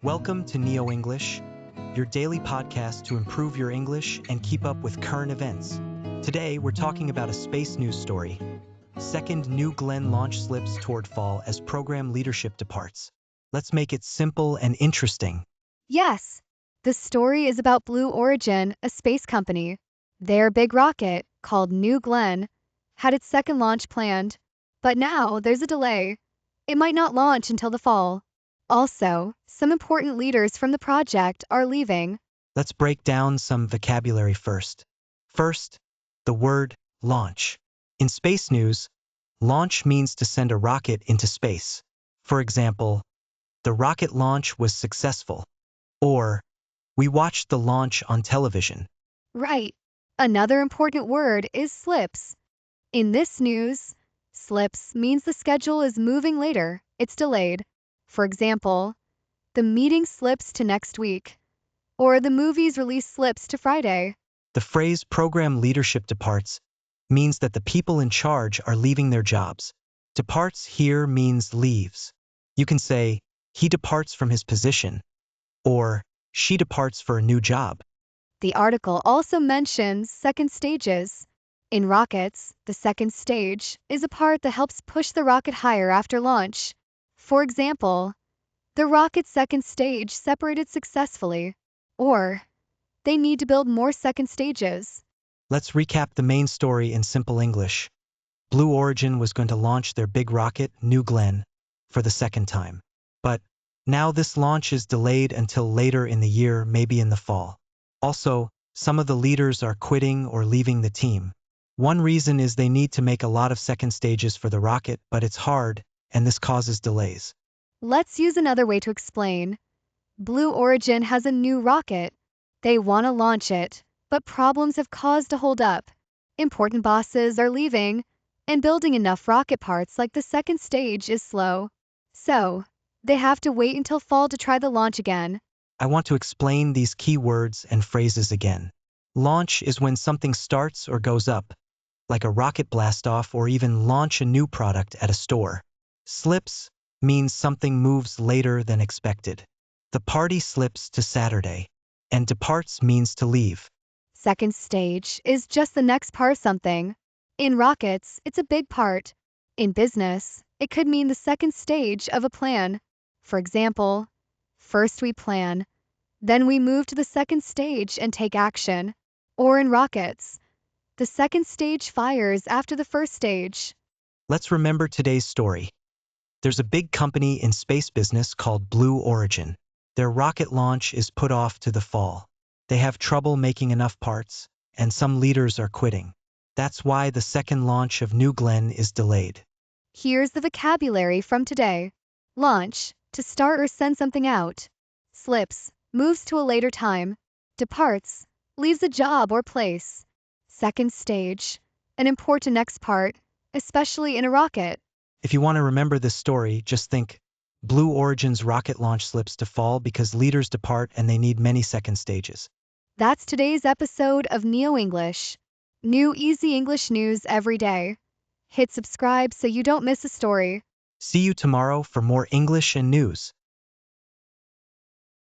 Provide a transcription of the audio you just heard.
Welcome to NeoEnglish, your daily podcast to improve your English and keep up with current events. Today, we're talking about a space news story. Second New Glenn launch slips toward fall as program leadership departs. Let's make it simple and interesting. Yes, the story is about Blue Origin, a space company. Their big rocket, called New Glenn, had its second launch planned, but now there's a delay. It might not launch until the fall. Also, some important leaders from the project are leaving. Let's break down some vocabulary first. First, the word launch. In space news, launch means to send a rocket into space. For example, the rocket launch was successful. Or, we watched the launch on television. Right. Another important word is slips. In this news, slips means the schedule is moving later, it's delayed. For example, the meeting slips to next week, or the movie's release slips to Friday. The phrase program leadership departs means that the people in charge are leaving their jobs. Departs here means leaves. You can say, he departs from his position, or she departs for a new job. The article also mentions second stages. In rockets, the second stage is a part that helps push the rocket higher after launch. For example, the rocket's second stage separated successfully, or they need to build more second stages. Let's recap the main story in simple English. Blue Origin was going to launch their big rocket, New Glenn, for the second time. But now this launch is delayed until later in the year, maybe in the fall. Also, some of the leaders are quitting or leaving the team. One reason is they need to make a lot of second stages for the rocket, but it's hard, and this causes delays. Let's use another way to explain. Blue Origin has a new rocket. They want to launch it, but problems have caused a hold-up. Important bosses are leaving, and building enough rocket parts like the second stage is slow. So, they have to wait until fall to try the launch again. I want to explain these key words and phrases again. Launch is when something starts or goes up, like a rocket blast-off or even launch a new product at a store. Slips means something moves later than expected. The party slips to Saturday, and departs means to leave. Second stage is just the next part of something. In rockets, it's a big part. In business, it could mean the second stage of a plan. For example, first we plan, then we move to the second stage and take action. Or in rockets, the second stage fires after the first stage. Let's remember today's story. There's a big company in space business called Blue Origin. Their rocket launch is put off to the fall. They have trouble making enough parts, and some leaders are quitting. That's why the second launch of New Glenn is delayed. Here's the vocabulary from today. Launch, to start or send something out. Slips, moves to a later time. Departs, leaves a job or place. Second stage, an important next part, especially in a rocket. If you want to remember this story, just think, Blue Origin's rocket launch slips to fall because leaders depart and they need many second stages. That's today's episode of Neo English. New easy English news every day. Hit subscribe so you don't miss a story. See you tomorrow for more English and news.